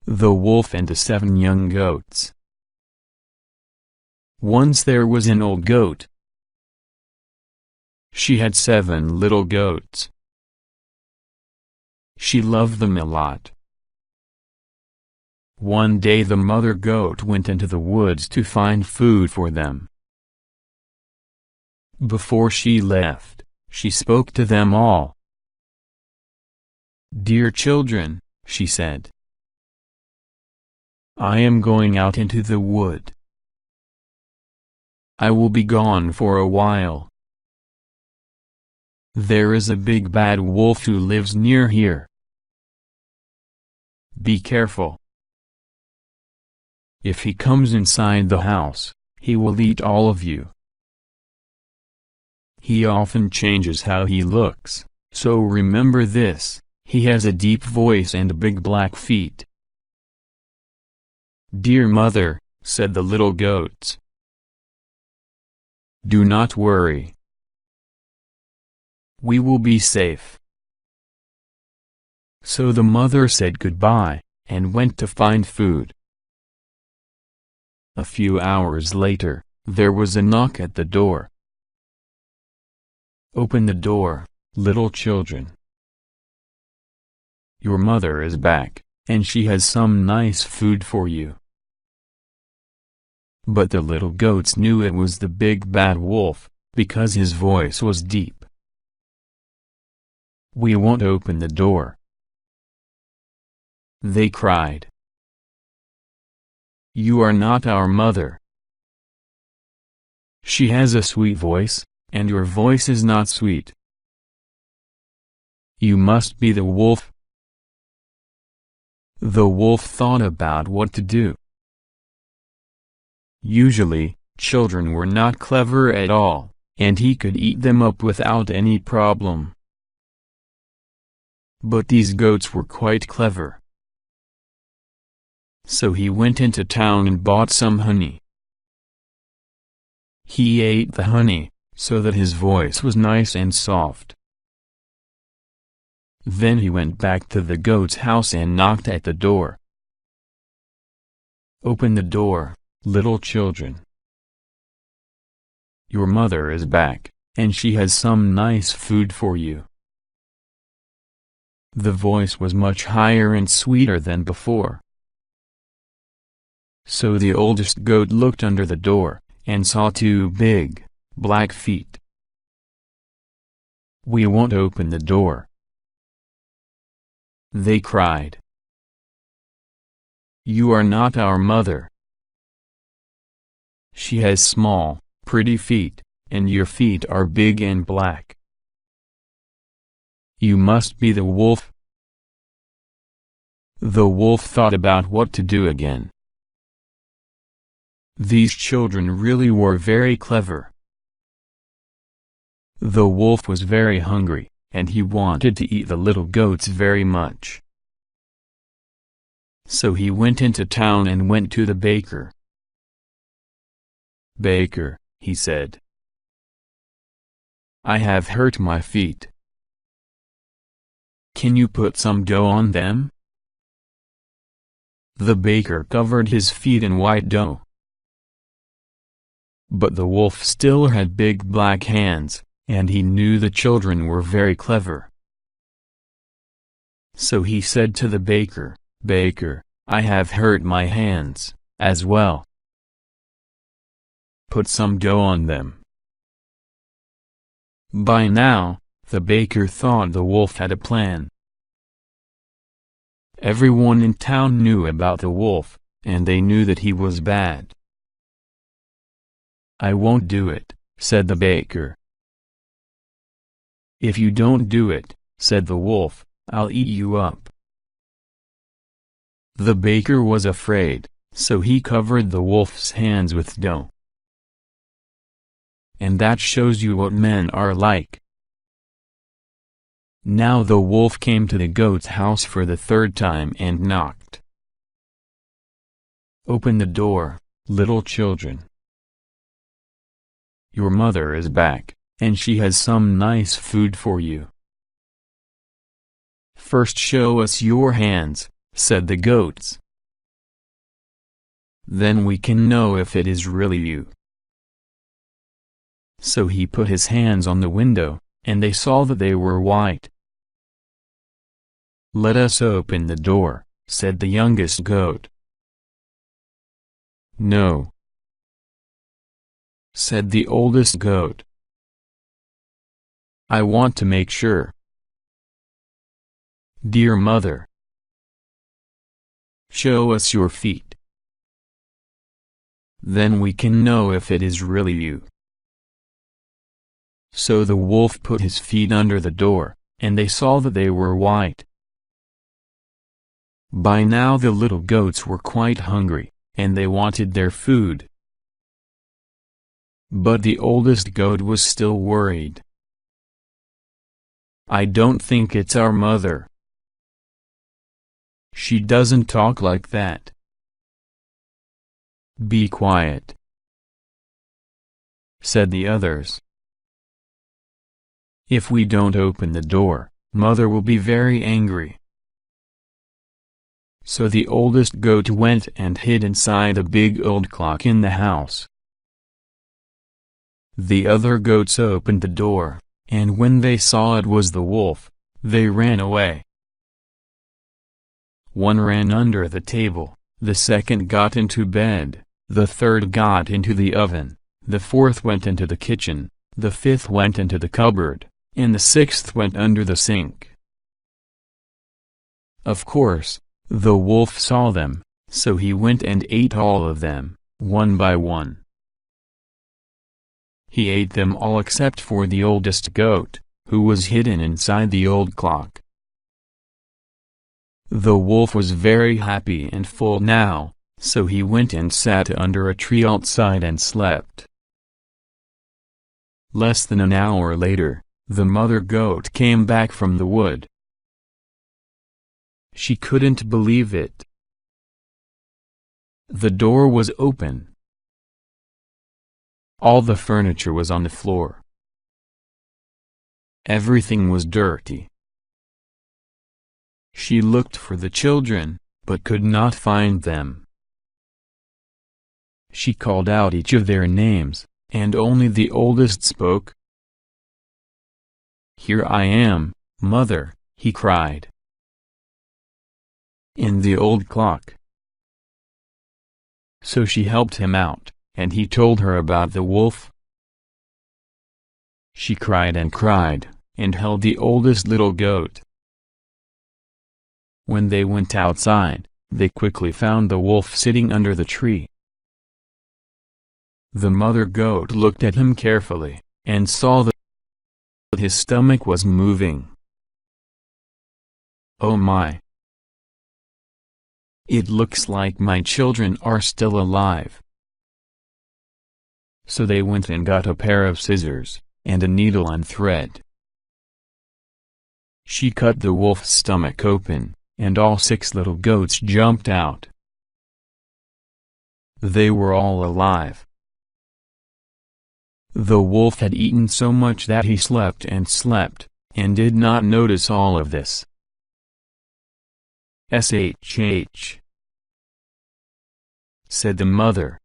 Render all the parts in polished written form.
The Wolf and the 7 Young Goats. Once there was an old goat. She had 7 little goats. She loved them a lot. One day the mother goat went into the woods to find food for them. Before she left, she spoke to them all. "Dear children," she said, "I am going out into the wood. I will be gone for a while. There is a big bad wolf who lives near here. Be careful. If he comes inside the house, he will eat all of you. He often changes how he looks, so remember this, he has a deep voice and big black feet." "Dear mother," said the little goats, "do not worry. We will be safe." So the mother said goodbye, and went to find food. A few hours later, there was a knock at the door. "Open the door, little children. Your mother is back, and she has some nice food for you." But the little goats knew it was the big bad wolf, because his voice was deep. "We won't open the door," they cried. "You are not our mother. She has a sweet voice, and your voice is not sweet. You must be the wolf." The wolf thought about what to do. Usually, children were not clever at all, and he could eat them up without any problem. But these goats were quite clever. So he went into town and bought some honey. He ate the honey, so that his voice was nice and soft. Then he went back to the goat's house and knocked at the door. "Open the door, little children. Your mother is back, and she has some nice food for you." The voice was much higher and sweeter than before. So the oldest goat looked under the door, and saw 2 big, black feet. "We won't open the door," they cried. "You are not our mother. She has small, pretty feet, and your feet are big and black. You must be the wolf." The wolf thought about what to do again. These children really were very clever. The wolf was very hungry, and he wanted to eat the little goats very much. So he went into town and went to the baker. "Baker," he said, "I have hurt my feet. Can you put some dough on them?" The baker covered his feet in white dough. But the wolf still had big black hands, and he knew the children were very clever. So he said to the baker, "Baker, I have hurt my hands, as well. Put some dough on them." By now, the baker thought the wolf had a plan. Everyone in town knew about the wolf, and they knew that he was bad. "I won't do it," said the baker. "If you don't do it," said the wolf, "I'll eat you up." The baker was afraid, so he covered the wolf's hands with dough. And that shows you what men are like. Now the wolf came to the goat's house for the 3rd time and knocked. "Open the door, little children. Your mother is back, and she has some nice food for you." "First show us your hands," said the goats. Then we can know if it is really you." So he put his hands on the window, and they saw that they were white. "Let us open the door," said the youngest goat. "No," said the oldest goat. "I want to make sure." "Dear mother, show us your feet. Then we can know if it is really you." So the wolf put his feet under the door, and they saw that they were white. By now the little goats were quite hungry, and they wanted their food. But the oldest goat was still worried. "I don't think it's our mother. She doesn't talk like that." "Be quiet," said the others. "If we don't open the door, Mother will be very angry." So the oldest goat went and hid inside a big old clock in the house. The other goats opened the door, and when they saw it was the wolf, they ran away. One ran under the table, the second got into bed, the third got into the oven, the fourth went into the kitchen, the fifth went into the cupboard, and the sixth went under the sink. Of course, the wolf saw them, so he went and ate all of them, one by one. He ate them all except for the oldest goat, who was hidden inside the old clock. The wolf was very happy and full now, so he went and sat under a tree outside and slept. Less than an hour later, the mother goat came back from the wood. She couldn't believe it. The door was open. All the furniture was on the floor. Everything was dirty. She looked for the children, but could not find them. She called out each of their names, and only the oldest spoke. "Here I am, Mother," he cried. In the old clock. So she helped him out, and he told her about the wolf. She cried, and held the oldest little goat. When they went outside, they quickly found the wolf sitting under the tree. The mother goat looked at him carefully, and saw that his stomach was moving. "Oh my! It looks like my children are still alive." So they went and got a pair of scissors, and a needle and thread. She cut the wolf's stomach open, and all 6 little goats jumped out. They were all alive. The wolf had eaten so much that he slept, and did not notice all of this. "Shh," said the mother.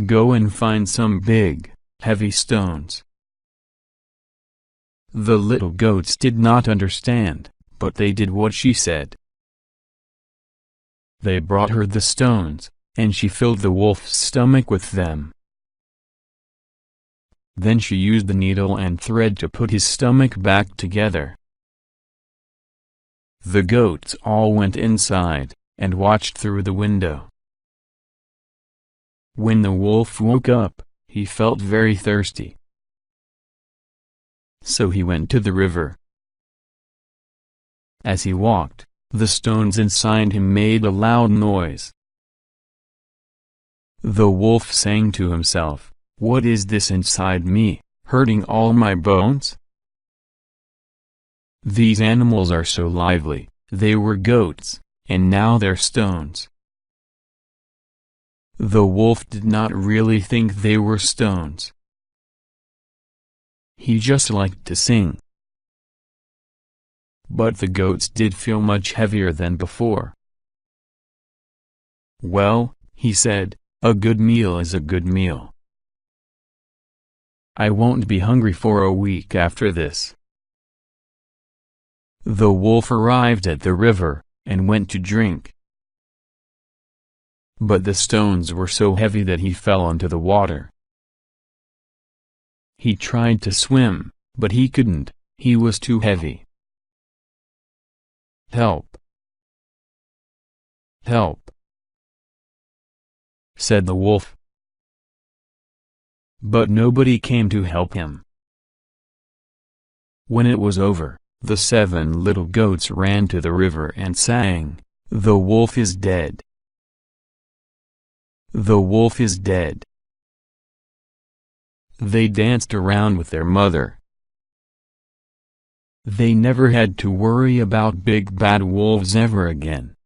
"Go and find some big, heavy stones." The little goats did not understand, but they did what she said. They brought her the stones, and she filled the wolf's stomach with them. Then she used the needle and thread to put his stomach back together. The goats all went inside, and watched through the window. When the wolf woke up, he felt very thirsty. So he went to the river. As he walked, the stones inside him made a loud noise. The wolf sang to himself, "What is this inside me, hurting all my bones? These animals are so lively, they were goats, and now they're stones." The wolf did not really think they were stones. He just liked to sing. But the goats did feel much heavier than before. "Well," he said, "a good meal is a good meal. I won't be hungry for a week after this." The wolf arrived at the river, and went to drink. But the stones were so heavy that he fell into the water. He tried to swim, but he couldn't, he was too heavy. "Help! Help!" said the wolf. But nobody came to help him. When it was over, the 7 little goats ran to the river and sang, "The wolf is dead! The wolf is dead!" They danced around with their mother. They never had to worry about big bad wolves ever again.